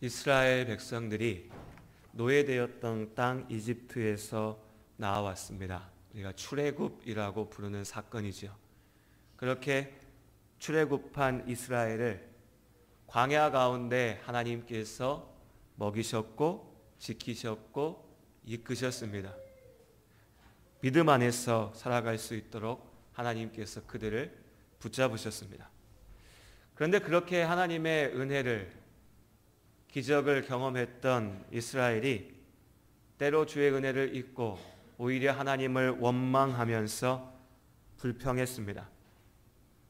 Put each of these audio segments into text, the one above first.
이스라엘 백성들이 노예되었던 땅 이집트에서 나와왔습니다. 우리가 출애굽이라고 부르는 사건이죠. 그렇게 출애굽한 이스라엘을 광야 가운데 하나님께서 먹이셨고 지키셨고 이끄셨습니다. 믿음 안에서 살아갈 수 있도록 하나님께서 그들을 붙잡으셨습니다. 그런데 그렇게 하나님의 은혜를 기적을 경험했던 이스라엘이 때로 주의 은혜를 잊고 오히려 하나님을 원망하면서 불평했습니다.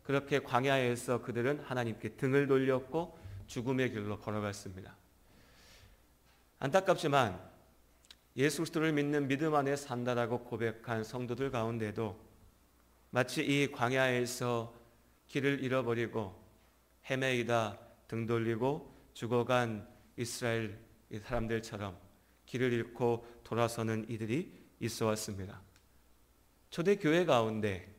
그렇게 광야에서 그들은 하나님께 등을 돌렸고 죽음의 길로 걸어갔습니다. 안타깝지만 예수 그리스도를 믿는 믿음 안에 산다라고 고백한 성도들 가운데도 마치 이 광야에서 길을 잃어버리고 헤매이다 등 돌리고 죽어간 이스라엘 사람들처럼 길을 잃고 돌아서는 이들이 있어 왔습니다. 초대교회 가운데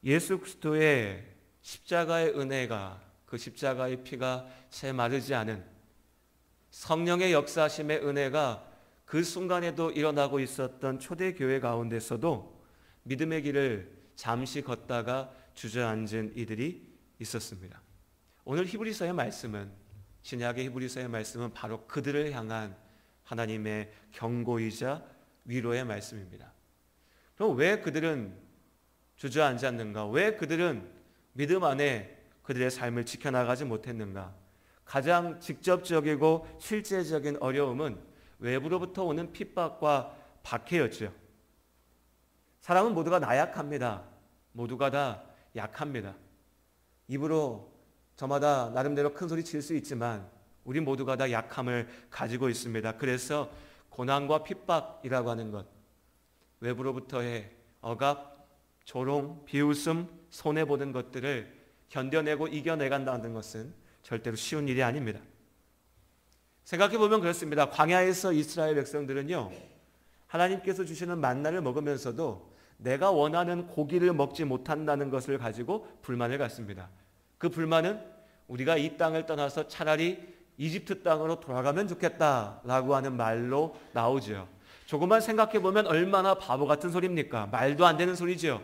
예수 그리스도의 십자가의 은혜가, 그 십자가의 피가 채 마르지 않은 성령의 역사심의 은혜가 그 순간에도 일어나고 있었던 초대교회 가운데서도 믿음의 길을 잠시 걷다가 주저앉은 이들이 있었습니다. 오늘 히브리서의 말씀은, 신약의 히브리서의 말씀은 바로 그들을 향한 하나님의 경고이자 위로의 말씀입니다. 그럼 왜 그들은 주저앉았는가? 왜 그들은 믿음 안에 그들의 삶을 지켜나가지 못했는가? 가장 직접적이고 실제적인 어려움은 외부로부터 오는 핍박과 박해였죠. 사람은 모두가 나약합니다. 모두가 다 약합니다. 입으로 저마다 나름대로 큰 소리 칠 수 있지만 우리 모두가 다 약함을 가지고 있습니다. 그래서 고난과 핍박이라고 하는 것, 외부로부터의 억압, 조롱, 비웃음, 손해보는 것들을 견뎌내고 이겨내간다는 것은 절대로 쉬운 일이 아닙니다. 생각해보면 그렇습니다. 광야에서 이스라엘 백성들은요, 하나님께서 주시는 만나를 먹으면서도 내가 원하는 고기를 먹지 못한다는 것을 가지고 불만을 갖습니다. 그 불만은 우리가 이 땅을 떠나서 차라리 이집트 땅으로 돌아가면 좋겠다라고 하는 말로 나오죠. 조금만 생각해보면 얼마나 바보 같은 소리입니까? 말도 안 되는 소리죠.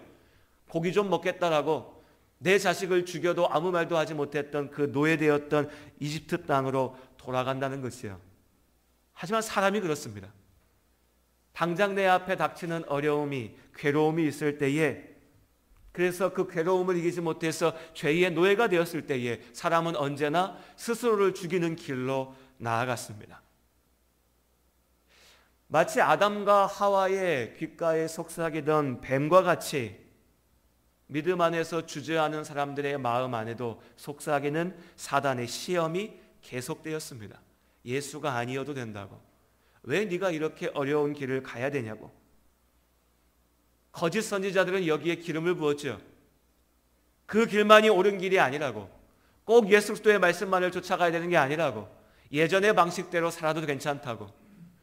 고기 좀 먹겠다라고 내 자식을 죽여도 아무 말도 하지 못했던 그 노예되었던 이집트 땅으로 돌아간다는 것이요. 하지만 사람이 그렇습니다. 당장 내 앞에 닥치는 어려움이, 괴로움이 있을 때에, 그래서 그 괴로움을 이기지 못해서 죄의 노예가 되었을 때에 사람은 언제나 스스로를 죽이는 길로 나아갔습니다. 마치 아담과 하와의 귓가에 속삭이던 뱀과 같이 믿음 안에서 주저하는 사람들의 마음 안에도 속삭이는 사단의 시험이 계속되었습니다. 예수가 아니어도 된다고. 왜 네가 이렇게 어려운 길을 가야 되냐고. 거짓 선지자들은 여기에 기름을 부었죠. 그 길만이 옳은 길이 아니라고. 꼭 예수 그리스도의 말씀만을 쫓아가야 되는 게 아니라고. 예전의 방식대로 살아도 괜찮다고.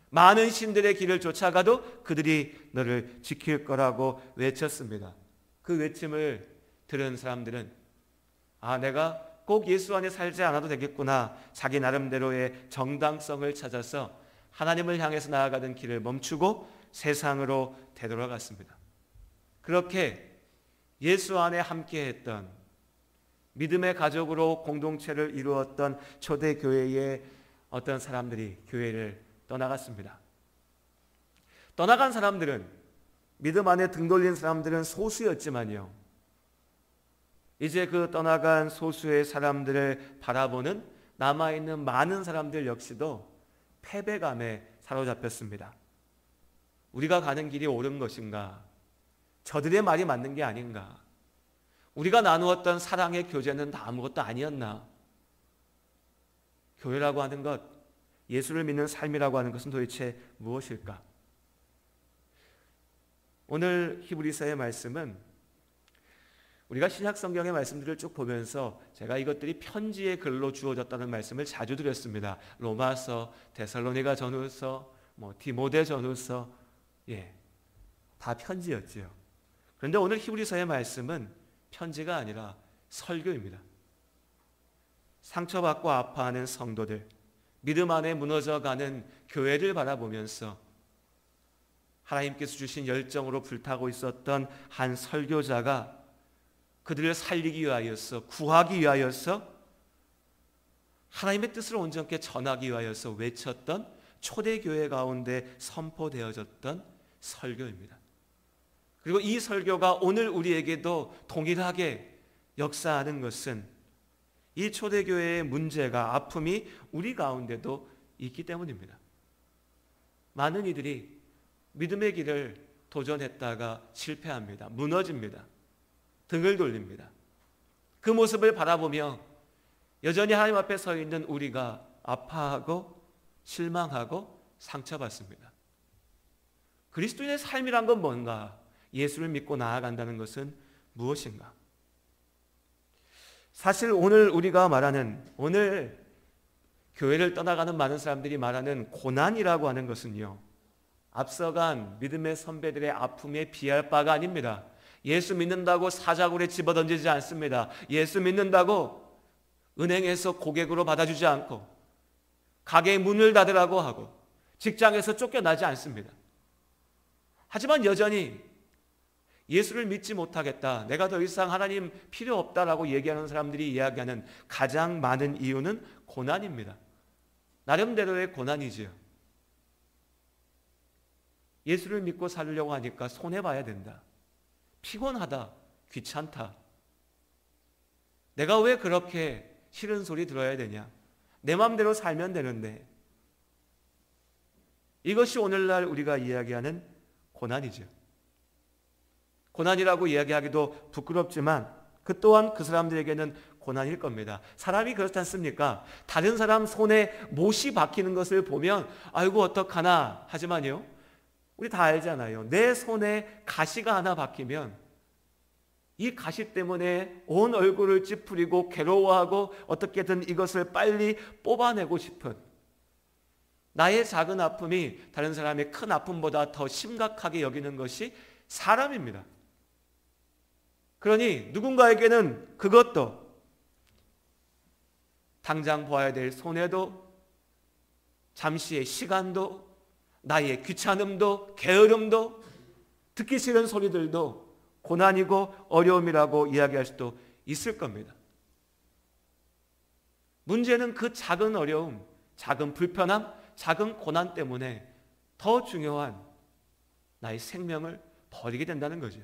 많은 신들의 길을 쫓아가도 그들이 너를 지킬 거라고 외쳤습니다. 그 외침을 들은 사람들은 내가 꼭 예수 안에 살지 않아도 되겠구나. 자기 나름대로의 정당성을 찾아서 하나님을 향해서 나아가던 길을 멈추고 세상으로 되돌아갔습니다. 그렇게 예수 안에 함께했던 믿음의 가족으로 공동체를 이루었던 초대교회의 어떤 사람들이 교회를 떠나갔습니다. 떠나간 사람들은, 믿음 안에 등 돌린 사람들은 소수였지만요, 이제 그 떠나간 소수의 사람들을 바라보는 남아있는 많은 사람들 역시도 패배감에 사로잡혔습니다. 우리가 가는 길이 옳은 것인가? 저들의 말이 맞는 게 아닌가? 우리가 나누었던 사랑의 교제는 다 아무것도 아니었나? 교회라고 하는 것, 예수를 믿는 삶이라고 하는 것은 도대체 무엇일까? 오늘 히브리서의 말씀은 우리가 신약 성경의 말씀들을 쭉 보면서 제가 이것들이 편지의 글로 주어졌다는 말씀을 자주 드렸습니다. 로마서, 데살로니가 전후서, 디모데 전후서, 다 편지였지요. 그런데 오늘 히브리서의 말씀은 편지가 아니라 설교입니다. 상처받고 아파하는 성도들, 믿음 안에 무너져가는 교회를 바라보면서 하나님께서 주신 열정으로 불타고 있었던 한 설교자가 그들을 살리기 위하여서, 구하기 위하여서, 하나님의 뜻을 온전케 전하기 위하여서 외쳤던 초대교회 가운데 선포되어졌던 설교입니다. 그리고 이 설교가 오늘 우리에게도 동일하게 역사하는 것은 이 초대교회의 문제가, 아픔이 우리 가운데도 있기 때문입니다. 많은 이들이 믿음의 길을 도전했다가 실패합니다. 무너집니다. 등을 돌립니다. 그 모습을 바라보며 여전히 하나님 앞에 서 있는 우리가 아파하고 실망하고 상처받습니다. 그리스도인의 삶이란 건 뭔가? 예수를 믿고 나아간다는 것은 무엇인가? 사실 오늘 우리가 말하는, 오늘 교회를 떠나가는 많은 사람들이 말하는 고난이라고 하는 것은요, 앞서간 믿음의 선배들의 아픔에 비할 바가 아닙니다. 예수 믿는다고 사자굴에 집어던지지 않습니다. 예수 믿는다고 은행에서 고객으로 받아주지 않고 가게의 문을 닫으라고 하고 직장에서 쫓겨나지 않습니다. 하지만 여전히 예수를 믿지 못하겠다, 내가 더 이상 하나님 필요 없다라고 얘기하는 사람들이 이야기하는 가장 많은 이유는 고난입니다. 나름대로의 고난이지요. 예수를 믿고 살려고 하니까 손해봐야 된다, 피곤하다, 귀찮다, 내가 왜 그렇게 싫은 소리 들어야 되냐, 내 마음대로 살면 되는데, 이것이 오늘날 우리가 이야기하는 고난이죠. 고난이라고 이야기하기도 부끄럽지만 그 또한 그 사람들에게는 고난일 겁니다. 사람이 그렇지 않습니까? 다른 사람 손에 못이 박히는 것을 보면 아이고 어떡하나 하지만요, 우리 다 알잖아요. 내 손에 가시가 하나 박히면 이 가시 때문에 온 얼굴을 찌푸리고 괴로워하고 어떻게든 이것을 빨리 뽑아내고 싶은, 나의 작은 아픔이 다른 사람의 큰 아픔보다 더 심각하게 여기는 것이 사람입니다. 그러니 누군가에게는 그것도, 당장 보아야 될 손해도, 잠시의 시간도, 나의 귀찮음도, 게으름도, 듣기 싫은 소리들도 고난이고 어려움이라고 이야기할 수도 있을 겁니다. 문제는 그 작은 어려움, 작은 불편함, 작은 고난 때문에 더 중요한 나의 생명을 버리게 된다는 거죠.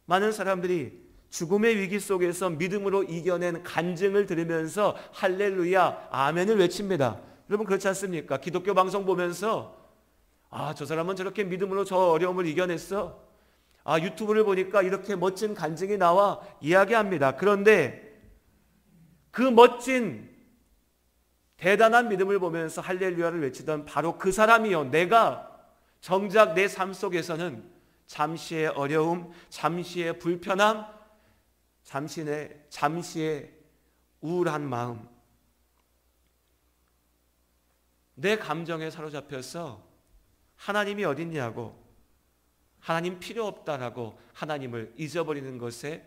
많은 사람들이 죽음의 위기 속에서 믿음으로 이겨낸 간증을 들으면서 할렐루야, 아멘을 외칩니다. 여러분 그렇지 않습니까? 기독교 방송 보면서 저 사람은 저렇게 믿음으로 저 어려움을 이겨냈어. 유튜브를 보니까 이렇게 멋진 간증이 나와 이야기합니다. 그런데 그 멋진 대단한 믿음을 보면서 할렐루야를 외치던 바로 그 사람이요, 내가 정작 내 삶 속에서는 잠시의 어려움, 잠시의 불편함, 잠시의 우울한 마음, 내 감정에 사로잡혀서 하나님이 어딨냐고, 하나님 필요 없다라고 하나님을 잊어버리는 것에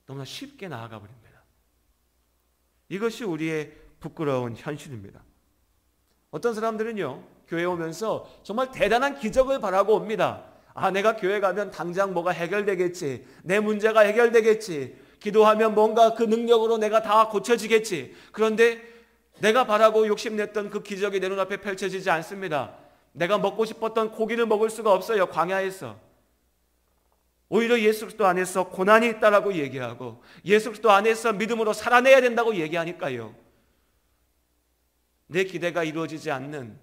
너무나 쉽게 나아가 버립니다. 이것이 우리의 부끄러운 현실입니다. 어떤 사람들은요, 교회 오면서 정말 대단한 기적을 바라고 옵니다. 내가 교회 가면 당장 뭐가 해결되겠지, 내 문제가 해결되겠지, 기도하면 뭔가 그 능력으로 내가 다 고쳐지겠지. 그런데 내가 바라고 욕심냈던 그 기적이 내 눈앞에 펼쳐지지 않습니다. 내가 먹고 싶었던 고기를 먹을 수가 없어요, 광야에서. 오히려 예수 그리스도 안에서 고난이 있다라고 얘기하고 예수 그리스도 안에서 믿음으로 살아내야 된다고 얘기하니까요, 내 기대가 이루어지지 않는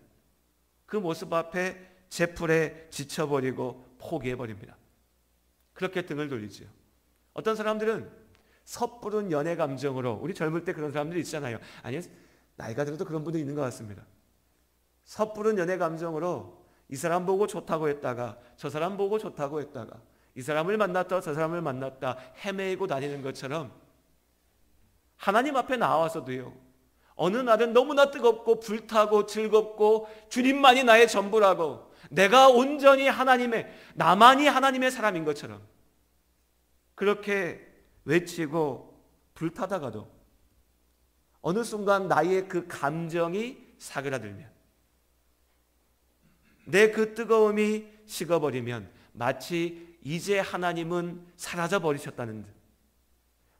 그 모습 앞에 제풀에 지쳐버리고 포기해버립니다. 그렇게 등을 돌리죠. 어떤 사람들은 섣부른 연애 감정으로, 우리 젊을 때 그런 사람들이 있잖아요. 아니, 나이가 들어도 그런 분도 있는 것 같습니다. 섣부른 연애 감정으로 이 사람 보고 좋다고 했다가 저 사람 보고 좋다고 했다가 이 사람을 만났다 저 사람을 만났다 헤매고 다니는 것처럼 하나님 앞에 나와서도요, 어느 날은 너무나 뜨겁고 불타고 즐겁고 주님만이 나의 전부라고, 내가 온전히 나만이 하나님의 사람인 것처럼 그렇게 외치고 불타다가도 어느 순간 나의 그 감정이 사그라들면, 내 그 뜨거움이 식어버리면 마치 이제 하나님은 사라져 버리셨다는 듯,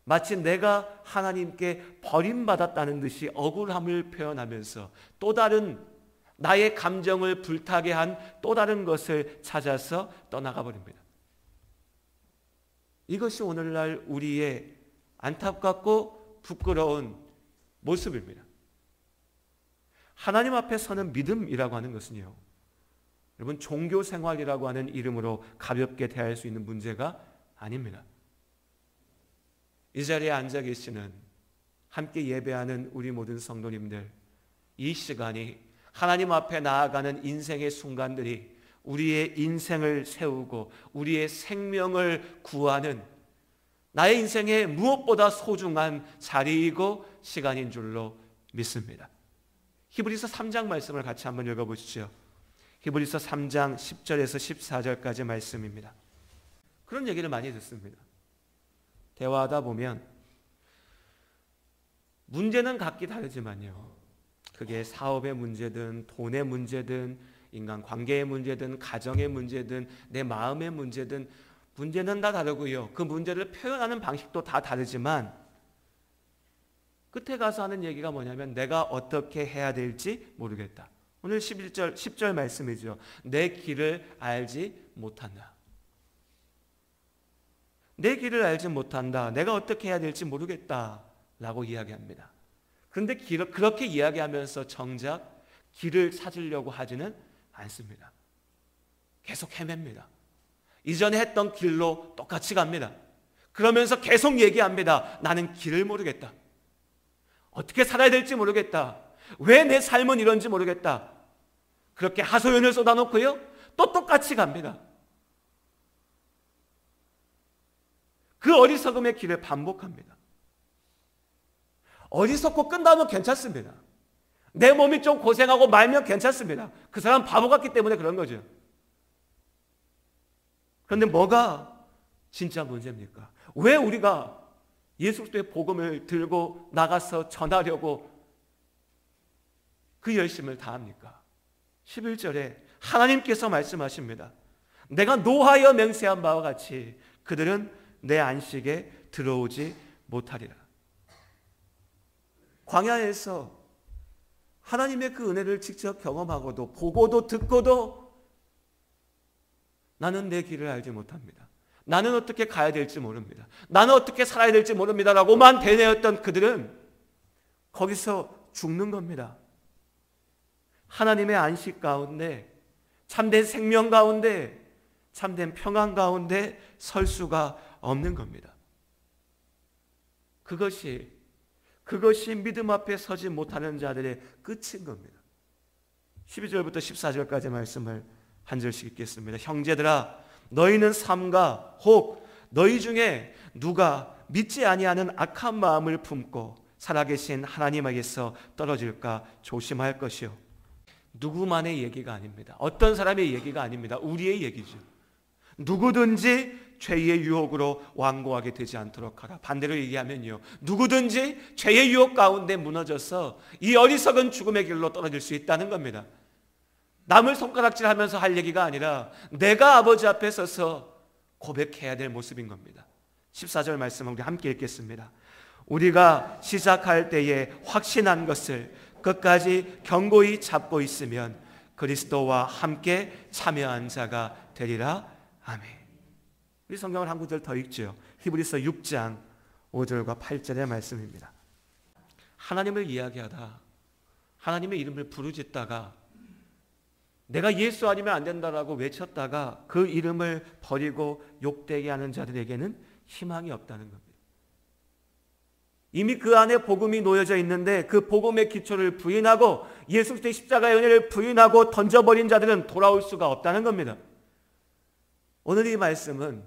마치 내가 하나님께 버림받았다는 듯이 억울함을 표현하면서 또 다른 나의 감정을 불타게 한 또 다른 것을 찾아서 떠나가 버립니다. 이것이 오늘날 우리의 안타깝고 부끄러운 모습입니다. 하나님 앞에 서는 믿음이라고 하는 것은요, 여러분, 종교 생활이라고 하는 이름으로 가볍게 대할 수 있는 문제가 아닙니다. 이 자리에 앉아 계시는 함께 예배하는 우리 모든 성도님들, 이 시간이 하나님 앞에 나아가는 인생의 순간들이 우리의 인생을 세우고 우리의 생명을 구하는 나의 인생의 무엇보다 소중한 자리이고 시간인 줄로 믿습니다. 히브리서 3장 말씀을 같이 한번 읽어보시죠. 히브리서 3장 10절에서 14절까지 말씀입니다. 그런 얘기를 많이 듣습니다. 대화하다 보면 문제는 각기 다르지만요, 그게 사업의 문제든 돈의 문제든 인간관계의 문제든 가정의 문제든 내 마음의 문제든 문제는 다 다르고요, 그 문제를 표현하는 방식도 다 다르지만 끝에 가서 하는 얘기가 뭐냐면 내가 어떻게 해야 될지 모르겠다. 오늘 10절 말씀이죠. 내 길을 알지 못한다. 내 길을 알지 못한다. 내가 어떻게 해야 될지 모르겠다 라고 이야기합니다. 그런데 그렇게 이야기하면서 정작 길을 찾으려고 하지는 않습니다. 계속 헤맵니다. 이전에 했던 길로 똑같이 갑니다. 그러면서 계속 얘기합니다. 나는 길을 모르겠다. 어떻게 살아야 될지 모르겠다. 왜 내 삶은 이런지 모르겠다. 그렇게 하소연을 쏟아놓고요, 또 똑같이 갑니다. 그 어리석음의 길을 반복합니다. 어리석고 끝나면 괜찮습니다. 내 몸이 좀 고생하고 말면 괜찮습니다. 그 사람 바보 같기 때문에 그런 거죠. 그런데 뭐가 진짜 문제입니까? 왜 우리가 예수 그리스도의 복음을 들고 나가서 전하려고 그 열심을 다합니까? 11절에 하나님께서 말씀하십니다. 내가 노하여 맹세한 바와 같이 그들은 내 안식에 들어오지 못하리라. 광야에서 하나님의 그 은혜를 직접 경험하고도 보고도 듣고도 나는 내 길을 알지 못합니다. 나는 어떻게 가야 될지 모릅니다. 나는 어떻게 살아야 될지 모릅니다 라고만 되뇌었던 그들은 거기서 죽는 겁니다. 하나님의 안식 가운데, 참된 생명 가운데, 참된 평안 가운데 설 수가 없는 겁니다. 그것이 믿음 앞에 서지 못하는 자들의 끝인 겁니다. 12절부터 14절까지 말씀을 한 절씩 읽겠습니다. 형제들아, 너희는 삼가 혹 너희 중에 누가 믿지 아니하는 악한 마음을 품고 살아계신 하나님에게서 떨어질까 조심할 것이요. 누구만의 얘기가 아닙니다. 어떤 사람의 얘기가 아닙니다. 우리의 얘기죠. 누구든지 죄의 유혹으로 완고하게 되지 않도록 하라. 반대로 얘기하면요, 누구든지 죄의 유혹 가운데 무너져서 이 어리석은 죽음의 길로 떨어질 수 있다는 겁니다. 남을 손가락질하면서 할 얘기가 아니라 내가 아버지 앞에 서서 고백해야 될 모습인 겁니다. 14절 말씀을 우리 함께 읽겠습니다. 우리가 시작할 때에 확신한 것을 끝까지 견고히 잡고 있으면 그리스도와 함께 참여한 자가 되리라. 아멘. 우리 성경을 한 구절 더 읽죠. 히브리서 6장 5절과 8절의 말씀입니다. 하나님을 이야기하다 하나님의 이름을 부르짖다가 내가 예수 아니면 안 된다라고 외쳤다가 그 이름을 버리고 욕되게 하는 자들에게는 희망이 없다는 겁니다. 이미 그 안에 복음이 놓여져 있는데 그 복음의 기초를 부인하고 예수 그리스도의 십자가의 은혜를 부인하고 던져버린 자들은 돌아올 수가 없다는 겁니다. 오늘 이 말씀은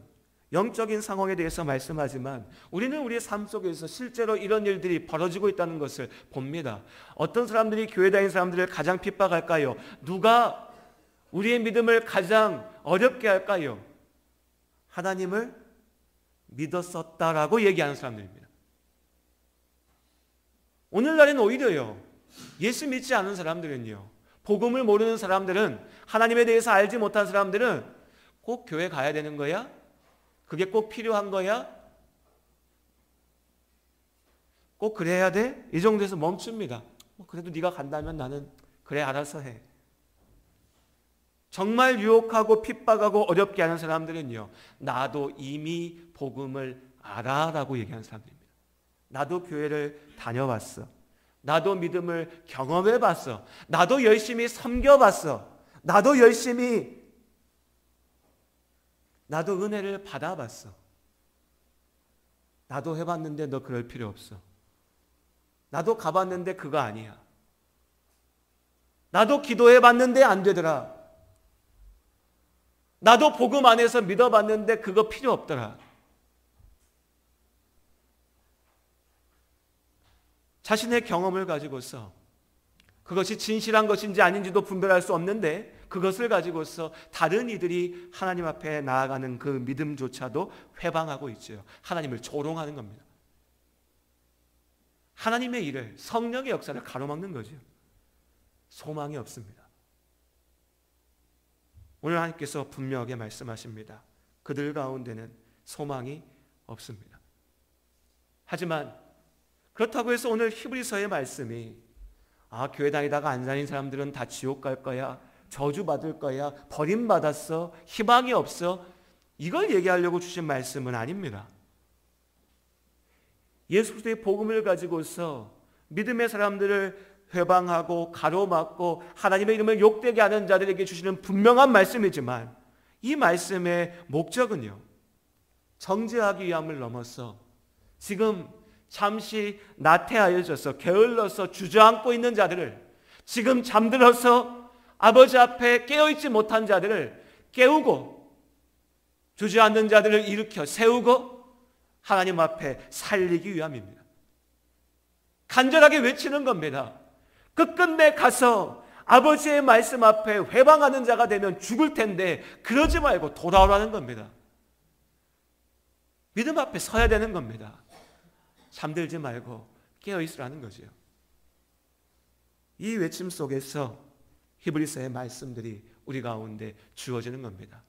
영적인 상황에 대해서 말씀하지만 우리는 우리의 삶 속에서 실제로 이런 일들이 벌어지고 있다는 것을 봅니다. 어떤 사람들이 교회 다니는 사람들을 가장 핍박할까요? 누가 우리의 믿음을 가장 어렵게 할까요? 하나님을 믿었었다라고 얘기하는 사람들입니다. 오늘날에는 오히려요, 예수 믿지 않은 사람들은요, 복음을 모르는 사람들은, 하나님에 대해서 알지 못한 사람들은 꼭 교회 가야 되는 거야? 그게 꼭 필요한 거야? 꼭 그래야 돼? 이 정도에서 멈춥니다. 그래도 네가 간다면 나는 그래 알아서 해. 정말 유혹하고 핍박하고 어렵게 하는 사람들은요, 나도 이미 복음을 알아 라고 얘기하는 사람들입니다. 나도 교회를 다녀봤어. 나도 믿음을 경험해봤어. 나도 열심히 섬겨봤어. 나도 은혜를 받아봤어. 나도 해봤는데 너 그럴 필요 없어. 나도 가봤는데 그거 아니야. 나도 기도해봤는데 안 되더라. 나도 복음 안에서 믿어봤는데 그거 필요 없더라. 자신의 경험을 가지고서 그것이 진실한 것인지 아닌지도 분별할 수 없는데 그것을 가지고서 다른 이들이 하나님 앞에 나아가는 그 믿음조차도 회방하고 있죠. 하나님을 조롱하는 겁니다. 하나님의 일을, 성령의 역사를 가로막는 거죠. 소망이 없습니다. 오늘 하나님께서 분명하게 말씀하십니다. 그들 가운데는 소망이 없습니다. 하지만 그렇다고 해서 오늘 히브리서의 말씀이 교회 다니다가 안 다닌 사람들은 다 지옥 갈 거야, 저주받을 거야, 버림받았어, 희망이 없어, 이걸 얘기하려고 주신 말씀은 아닙니다. 예수 그리스도의 복음을 가지고서 믿음의 사람들을 회방하고 가로막고 하나님의 이름을 욕되게 하는 자들에게 주시는 분명한 말씀이지만 이 말씀의 목적은요, 정죄하기 위함을 넘어서 지금 잠시 나태하여져서 게을러서 주저앉고 있는 자들을, 지금 잠들어서 아버지 앞에 깨어있지 못한 자들을 깨우고, 주저앉는 자들을 일으켜 세우고 하나님 앞에 살리기 위함입니다. 간절하게 외치는 겁니다. 끝끝내 가서 아버지의 말씀 앞에 회방하는 자가 되면 죽을 텐데 그러지 말고 돌아오라는 겁니다. 믿음 앞에 서야 되는 겁니다. 잠들지 말고 깨어있으라는 거죠. 이 외침 속에서 히브리서의 말씀들이 우리 가운데 주어지는 겁니다.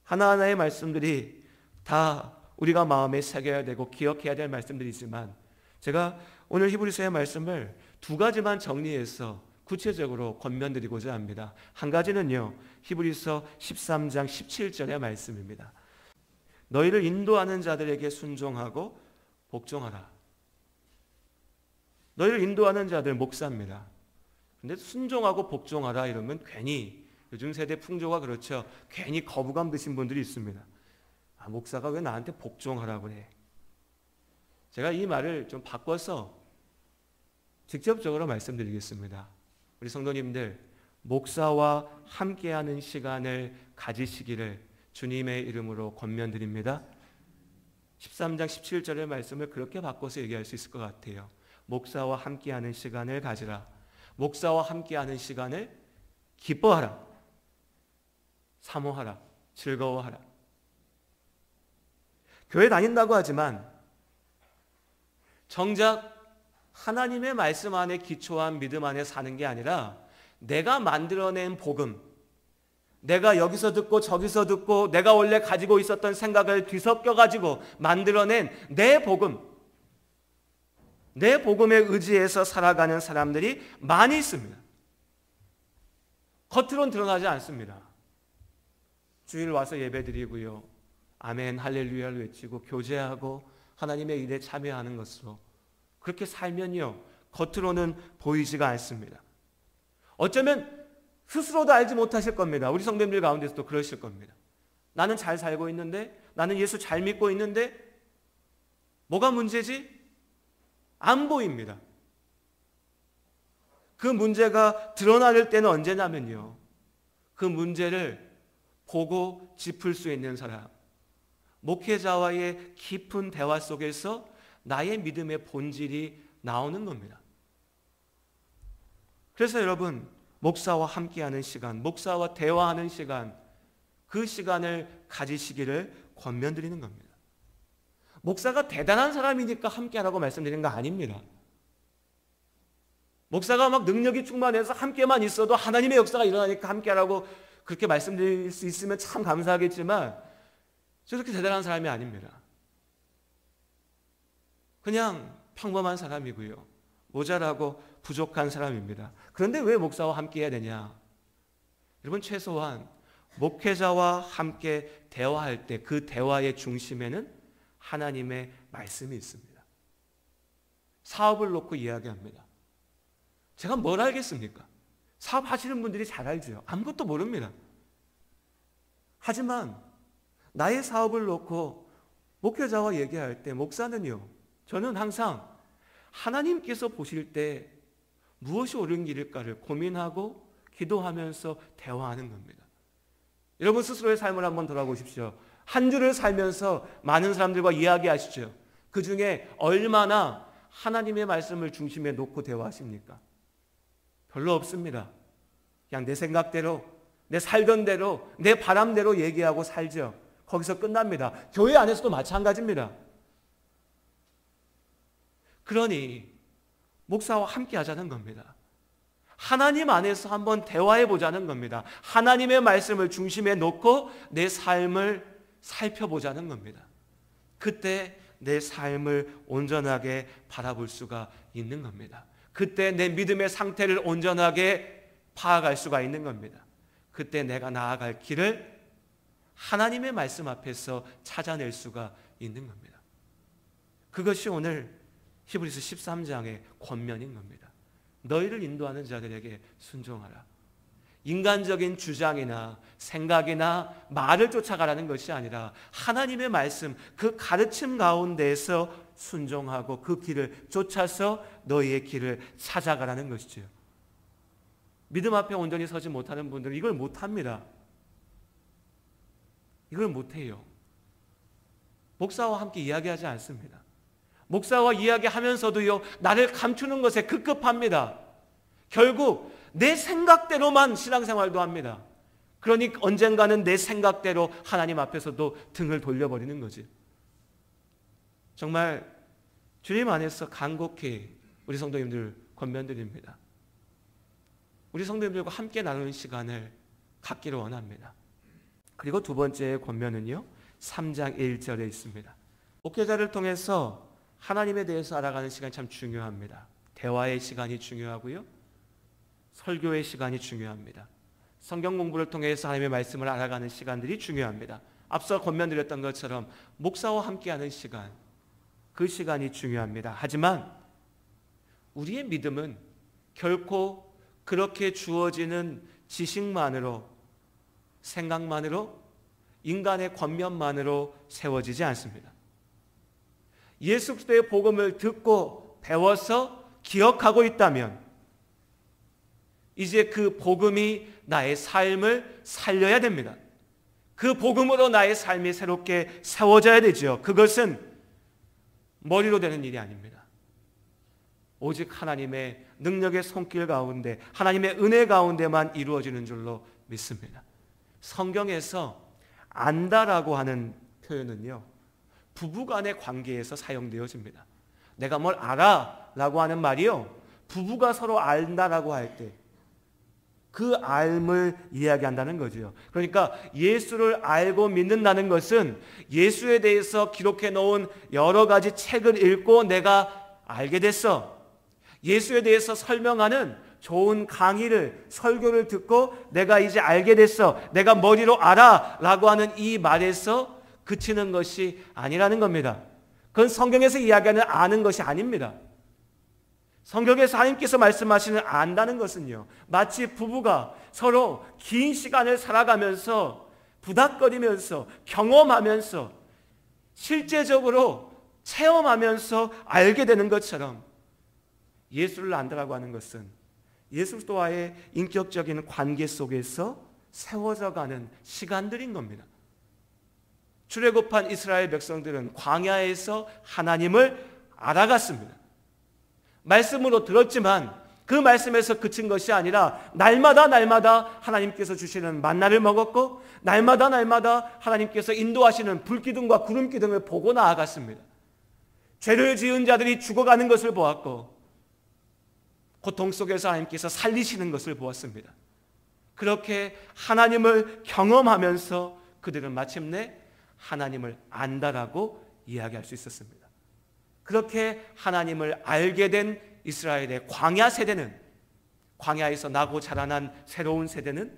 하나하나의 말씀들이 다 우리가 마음에 새겨야 되고 기억해야 될 말씀들이지만 제가 오늘 히브리서의 말씀을 두 가지만 정리해서 구체적으로 권면드리고자 합니다. 한 가지는요, 히브리서 13장 17절의 말씀입니다. 너희를 인도하는 자들에게 순종하고 복종하라. 너희를 인도하는 자들 목사입니다. 근데 순종하고 복종하라 이러면 괜히 요즘 세대 풍조가 그렇죠. 괜히 거부감 드신 분들이 있습니다. 목사가 왜 나한테 복종하라고 그래? 제가 이 말을 좀 바꿔서 직접적으로 말씀드리겠습니다. 우리 성도님들, 목사와 함께하는 시간을 가지시기를 주님의 이름으로 권면드립니다. 13장 17절의 말씀을 그렇게 바꿔서 얘기할 수 있을 것 같아요. 목사와 함께하는 시간을 가지라. 목사와 함께하는 시간을 기뻐하라. 사모하라. 즐거워하라. 교회 다닌다고 하지만 정작 하나님의 말씀 안에 기초한 믿음 안에 사는 게 아니라 내가 만들어낸 복음, 내가 여기서 듣고 저기서 듣고 내가 원래 가지고 있었던 생각을 뒤섞여 가지고 만들어낸 내 복음, 내 복음에 의지해서 살아가는 사람들이 많이 있습니다. 겉으로는 드러나지 않습니다. 주일 와서 예배드리고요, 아멘 할렐루야를 외치고 교제하고 하나님의 일에 참여하는 것으로 그렇게 살면요, 겉으로는 보이지가 않습니다. 어쩌면 스스로도 알지 못하실 겁니다. 우리 성도님들 가운데서도 그러실 겁니다. 나는 잘 살고 있는데, 나는 예수 잘 믿고 있는데 뭐가 문제지? 안 보입니다. 그 문제가 드러날 때는 언제냐면요, 그 문제를 보고 짚을 수 있는 사람, 목회자와의 깊은 대화 속에서 나의 믿음의 본질이 나오는 겁니다. 그래서 여러분, 목사와 함께하는 시간, 목사와 대화하는 시간, 그 시간을 가지시기를 권면드리는 겁니다. 목사가 대단한 사람이니까 함께하라고 말씀드리는 거 아닙니다. 목사가 막 능력이 충만해서 함께만 있어도 하나님의 역사가 일어나니까 함께하라고 그렇게 말씀드릴 수 있으면 참 감사하겠지만 저렇게 대단한 사람이 아닙니다. 그냥 평범한 사람이고요. 모자라고 부족한 사람입니다. 그런데 왜 목사와 함께 해야 되냐? 여러분, 최소한 목회자와 함께 대화할 때 그 대화의 중심에는 하나님의 말씀이 있습니다. 사업을 놓고 이야기합니다. 제가 뭘 알겠습니까? 사업하시는 분들이 잘 알죠. 아무것도 모릅니다. 하지만 나의 사업을 놓고 목회자와 얘기할 때 목사는요, 저는 항상 하나님께서 보실 때 무엇이 옳은 길일까를 고민하고 기도하면서 대화하는 겁니다. 여러분 스스로의 삶을 한번 돌아보십시오. 한 주를 살면서 많은 사람들과 이야기하시죠. 그 중에 얼마나 하나님의 말씀을 중심에 놓고 대화하십니까? 별로 없습니다. 그냥 내 생각대로, 내 살던 대로, 내 바람대로 얘기하고 살죠. 거기서 끝납니다. 교회 안에서도 마찬가지입니다. 그러니 목사와 함께 하자는 겁니다. 하나님 안에서 한번 대화해 보자는 겁니다. 하나님의 말씀을 중심에 놓고 내 삶을 살펴보자는 겁니다. 그때 내 삶을 온전하게 바라볼 수가 있는 겁니다. 그때 내 믿음의 상태를 온전하게 파악할 수가 있는 겁니다. 그때 내가 나아갈 길을 하나님의 말씀 앞에서 찾아낼 수가 있는 겁니다. 그것이 오늘 히브리서 13장의 권면인 겁니다. 너희를 인도하는 자들에게 순종하라. 인간적인 주장이나 생각이나 말을 쫓아가라는 것이 아니라 하나님의 말씀, 그 가르침 가운데에서 순종하고 그 길을 쫓아서 너희의 길을 찾아가라는 것이죠. 믿음 앞에 온전히 서지 못하는 분들은 이걸 못합니다. 이걸 못해요. 목사와 함께 이야기하지 않습니다. 목사와 이야기하면서도요, 나를 감추는 것에 급급합니다. 결국 내 생각대로만 신앙생활도 합니다. 그러니 언젠가는 내 생각대로 하나님 앞에서도 등을 돌려버리는 거지. 정말 주님 안에서 간곡히 우리 성도님들 권면드립니다. 우리 성도님들과 함께 나누는 시간을 갖기를 원합니다. 그리고 두 번째 권면은요, 3장 1절에 있습니다. 목회자를 통해서 하나님에 대해서 알아가는 시간이 참 중요합니다. 대화의 시간이 중요하고요, 설교의 시간이 중요합니다. 성경 공부를 통해서 하나님의 말씀을 알아가는 시간들이 중요합니다. 앞서 권면드렸던 것처럼 목사와 함께하는 시간, 그 시간이 중요합니다. 하지만 우리의 믿음은 결코 그렇게 주어지는 지식만으로, 생각만으로, 인간의 권면만으로 세워지지 않습니다. 예수 그리스도의 복음을 듣고 배워서 기억하고 있다면 이제 그 복음이 나의 삶을 살려야 됩니다. 그 복음으로 나의 삶이 새롭게 세워져야 되죠. 그것은 머리로 되는 일이 아닙니다. 오직 하나님의 능력의 손길 가운데, 하나님의 은혜 가운데만 이루어지는 줄로 믿습니다. 성경에서 안다라고 하는 표현은요, 부부간의 관계에서 사용되어집니다. 내가 뭘 알아 라고 하는 말이요, 부부가 서로 안다라고 할 때 그 알을 이야기한다는 거죠. 그러니까 예수를 알고 믿는다는 것은 예수에 대해서 기록해 놓은 여러 가지 책을 읽고 내가 알게 됐어. 예수에 대해서 설명하는 좋은 강의를, 설교를 듣고 내가 이제 알게 됐어. 내가 머리로 알아 라고 하는 이 말에서 그치는 것이 아니라는 겁니다. 그건 성경에서 이야기하는 아는 것이 아닙니다. 성경에서 하나님께서 말씀하시는 안다는 것은요, 마치 부부가 서로 긴 시간을 살아가면서 부닥거리면서 경험하면서 실제적으로 체험하면서 알게 되는 것처럼 예수를 안다라고 하는 것은 예수 그리스도와의 인격적인 관계 속에서 세워져가는 시간들인 겁니다. 출애굽한 이스라엘 백성들은 광야에서 하나님을 알아갔습니다. 말씀으로 들었지만 그 말씀에서 그친 것이 아니라 날마다 하나님께서 주시는 만나를 먹었고 날마다 하나님께서 인도하시는 불기둥과 구름기둥을 보고 나아갔습니다. 죄를 지은 자들이 죽어가는 것을 보았고 고통 속에서 하나님께서 살리시는 것을 보았습니다. 그렇게 하나님을 경험하면서 그들은 마침내 하나님을 안다라고 이야기할 수 있었습니다. 그렇게 하나님을 알게 된 이스라엘의 광야 세대는, 광야에서 나고 자라난 새로운 세대는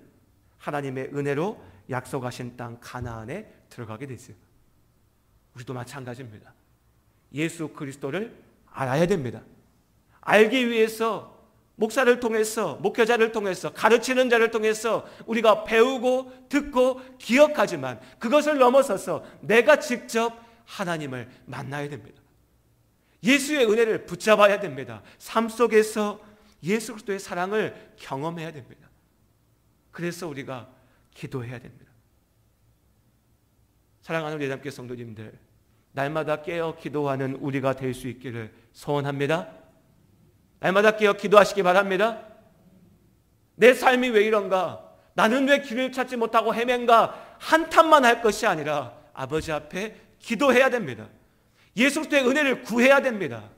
하나님의 은혜로 약속하신 땅 가나안에 들어가게 되죠. 우리도 마찬가지입니다. 예수 그리스도를 알아야 됩니다. 알기 위해서 목사를 통해서, 목회자를 통해서, 가르치는 자를 통해서 우리가 배우고 듣고 기억하지만 그것을 넘어서서 내가 직접 하나님을 만나야 됩니다. 예수의 은혜를 붙잡아야 됩니다. 삶 속에서 예수 그리스도의 사랑을 경험해야 됩니다. 그래서 우리가 기도해야 됩니다. 사랑하는 우리 예담교회 성도님들, 날마다 깨어 기도하는 우리가 될 수 있기를 소원합니다. 날마다 깨어 기도하시기 바랍니다. 내 삶이 왜 이런가? 나는 왜 길을 찾지 못하고 헤맨가? 한탄만 할 것이 아니라 아버지 앞에 기도해야 됩니다. 예수 그리스도의 은혜를 구해야 됩니다.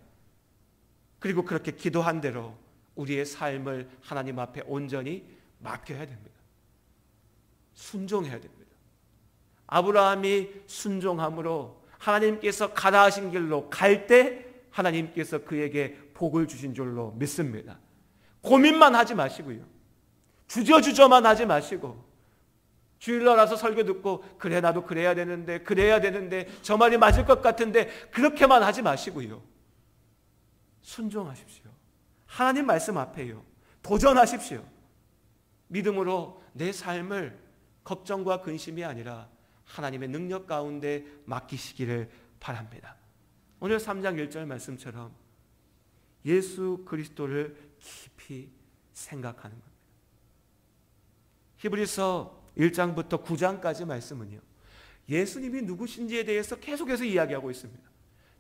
그리고 그렇게 기도한 대로 우리의 삶을 하나님 앞에 온전히 맡겨야 됩니다. 순종해야 됩니다. 아브라함이 순종함으로 하나님께서 가라 하신 길로 갈 때 하나님께서 그에게 복을 주신 줄로 믿습니다. 고민만 하지 마시고요. 주저주저만 하지 마시고, 주일날 와서 설교 듣고 그래 나도 그래야 되는데 저 말이 맞을 것 같은데 그렇게만 하지 마시고요. 순종하십시오. 하나님 말씀 앞에요. 도전하십시오. 믿음으로 내 삶을 걱정과 근심이 아니라 하나님의 능력 가운데 맡기시기를 바랍니다. 오늘 3장 1절 말씀처럼 예수 그리스도를 깊이 생각하는 겁니다. 히브리서 1장부터 9장까지 말씀은요, 예수님이 누구신지에 대해서 계속해서 이야기하고 있습니다.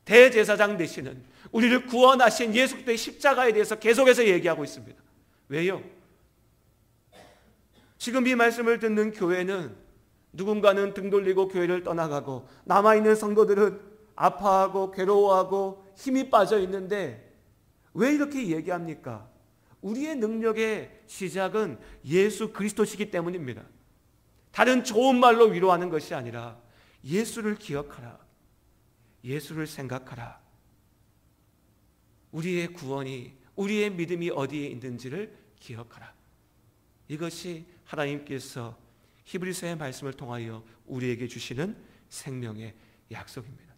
대제사장 되시는, 우리를 구원하신 예수 그리스도의 십자가에 대해서 계속해서 얘기하고 있습니다. 왜요? 지금 이 말씀을 듣는 교회는 누군가는 등 돌리고 교회를 떠나가고 남아있는 성도들은 아파하고 괴로워하고 힘이 빠져 있는데 왜 이렇게 얘기합니까? 우리의 능력의 시작은 예수 그리스도시기 때문입니다. 다른 좋은 말로 위로하는 것이 아니라 예수를 기억하라. 예수를 생각하라. 우리의 구원이, 우리의 믿음이 어디에 있는지를 기억하라. 이것이 하나님께서 히브리서의 말씀을 통하여 우리에게 주시는 생명의 약속입니다.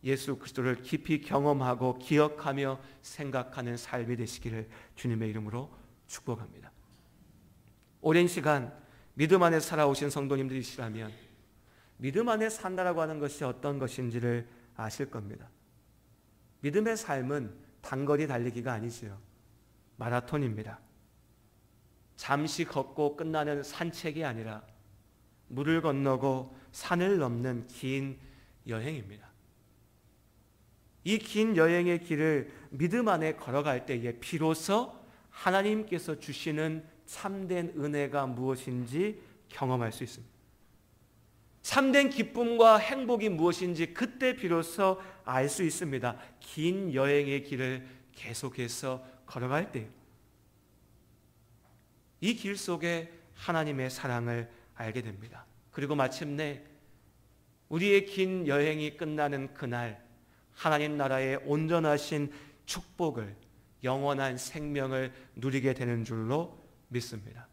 예수 그리스도를 깊이 경험하고 기억하며 생각하는 삶이 되시기를 주님의 이름으로 축복합니다. 오랜 시간 믿음 안에 살아오신 성도님들이시라면 믿음 안에 산다라고 하는 것이 어떤 것인지를 아실 겁니다. 믿음의 삶은 단거리 달리기가 아니지요. 마라톤입니다. 잠시 걷고 끝나는 산책이 아니라 물을 건너고 산을 넘는 긴 여행입니다. 이 긴 여행의 길을 믿음 안에 걸어갈 때에 비로소 하나님께서 주시는 참된 은혜가 무엇인지 경험할 수 있습니다. 참된 기쁨과 행복이 무엇인지 그때 비로소 알 수 있습니다. 긴 여행의 길을 계속해서 걸어갈 때요. 이 길 속에 하나님의 사랑을 알게 됩니다. 그리고 마침내 우리의 긴 여행이 끝나는 그날 하나님 나라의 온전하신 축복을, 영원한 생명을 누리게 되는 줄로 믿습니다.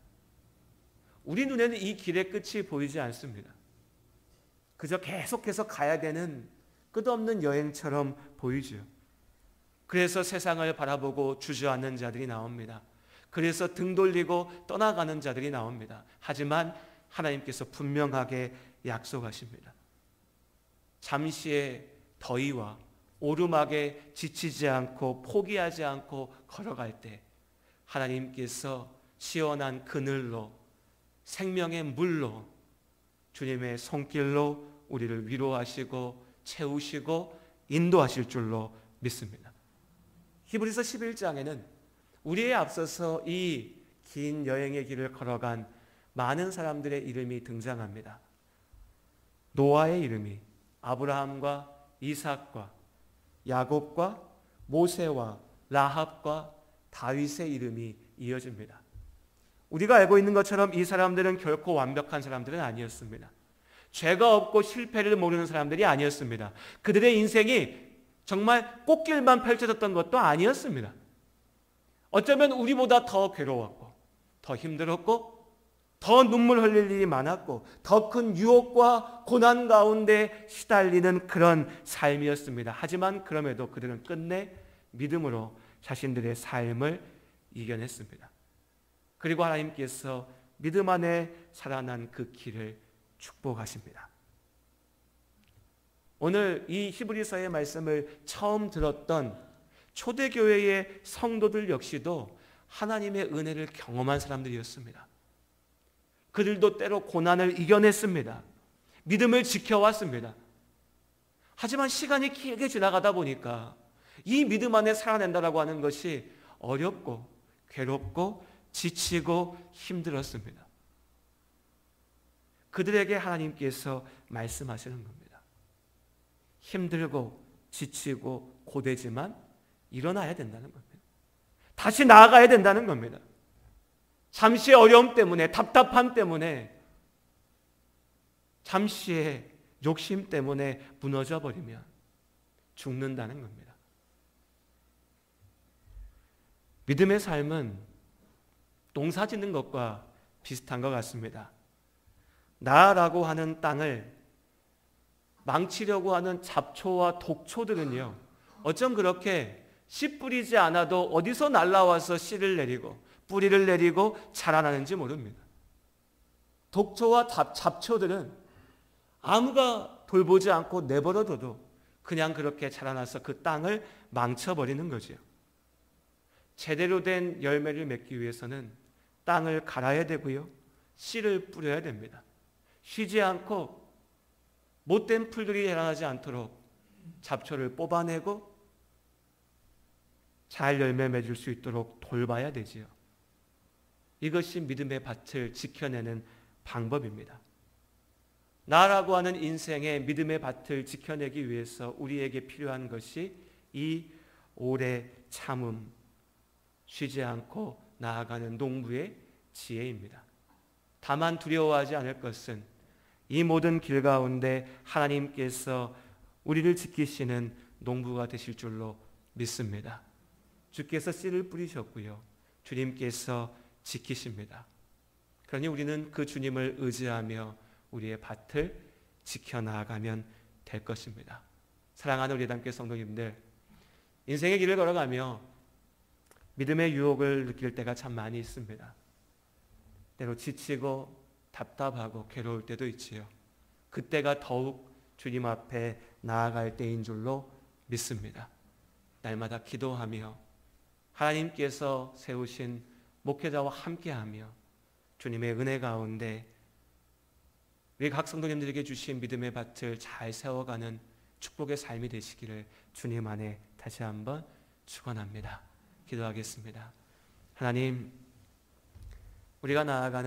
우리 눈에는 이 길의 끝이 보이지 않습니다. 그저 계속해서 가야 되는 끝없는 여행처럼 보이죠. 그래서 세상을 바라보고 주저앉는 자들이 나옵니다. 그래서 등 돌리고 떠나가는 자들이 나옵니다. 하지만 하나님께서 분명하게 약속하십니다. 잠시의 더위와 오르막에 지치지 않고 포기하지 않고 걸어갈 때 하나님께서 시원한 그늘로, 생명의 물로, 주님의 손길로 우리를 위로하시고 채우시고 인도하실 줄로 믿습니다. 히브리서 11장에는 우리에 앞서서 이 긴 여행의 길을 걸어간 많은 사람들의 이름이 등장합니다. 노아의 이름이 아브라함과 이삭과 야곱과 모세와 라합과 다윗의 이름이 이어집니다. 우리가 알고 있는 것처럼 이 사람들은 결코 완벽한 사람들은 아니었습니다. 죄가 없고 실패를 모르는 사람들이 아니었습니다. 그들의 인생이 정말 꽃길만 펼쳐졌던 것도 아니었습니다. 어쩌면 우리보다 더 괴로웠고 더 힘들었고 더 눈물 흘릴 일이 많았고 더 큰 유혹과 고난 가운데 시달리는 그런 삶이었습니다. 하지만 그럼에도 그들은 끝내 믿음으로 자신들의 삶을 이겨냈습니다. 그리고 하나님께서 믿음 안에 살아난 그 길을 축복하십니다. 오늘 이 히브리서의 말씀을 처음 들었던 초대교회의 성도들 역시도 하나님의 은혜를 경험한 사람들이었습니다. 그들도 때로 고난을 이겨냈습니다. 믿음을 지켜왔습니다. 하지만 시간이 길게 지나가다 보니까 이 믿음 안에 살아낸다라고 하는 것이 어렵고 괴롭고 지치고 힘들었습니다. 그들에게 하나님께서 말씀하시는 겁니다. 힘들고 지치고 고되지만 일어나야 된다는 겁니다. 다시 나아가야 된다는 겁니다. 잠시의 어려움 때문에, 답답함 때문에, 잠시의 욕심 때문에 무너져 버리면 죽는다는 겁니다. 믿음의 삶은 농사 짓는 것과 비슷한 것 같습니다. 나라고 하는 땅을 망치려고 하는 잡초와 독초들은요, 어쩜 그렇게 씨 뿌리지 않아도 어디서 날라와서 씨를 내리고 뿌리를 내리고 자라나는지 모릅니다. 독초와 잡초들은 아무가 돌보지 않고 내버려둬도 그냥 그렇게 자라나서 그 땅을 망쳐버리는 거죠. 제대로 된 열매를 맺기 위해서는 땅을 갈아야 되고요, 씨를 뿌려야 됩니다. 쉬지 않고 못된 풀들이 자라나지 않도록 잡초를 뽑아내고 잘 열매 맺을 수 있도록 돌봐야 되지요. 이것이 믿음의 밭을 지켜내는 방법입니다. 나라고 하는 인생의 믿음의 밭을 지켜내기 위해서 우리에게 필요한 것이 이 오래 참음, 쉬지 않고 나아가는 농부의 지혜입니다. 다만 두려워하지 않을 것은 이 모든 길 가운데 하나님께서 우리를 지키시는 농부가 되실 줄로 믿습니다. 주께서 씨를 뿌리셨고요, 주님께서 지키십니다. 그러니 우리는 그 주님을 의지하며 우리의 밭을 지켜나가면 될 것입니다. 사랑하는 우리 담교 성도님들, 인생의 길을 걸어가며 믿음의 유혹을 느낄 때가 참 많이 있습니다. 때로 지치고 답답하고 괴로울 때도 있지요. 그때가 더욱 주님 앞에 나아갈 때인 줄로 믿습니다. 날마다 기도하며 하나님께서 세우신 목회자와 함께하며 주님의 은혜 가운데 우리 각 성도님들에게 주신 믿음의 밭을 잘 세워가는 축복의 삶이 되시기를 주님 안에 다시 한번 축원합니다. 기도하겠습니다. 하나님, 우리가 나아가는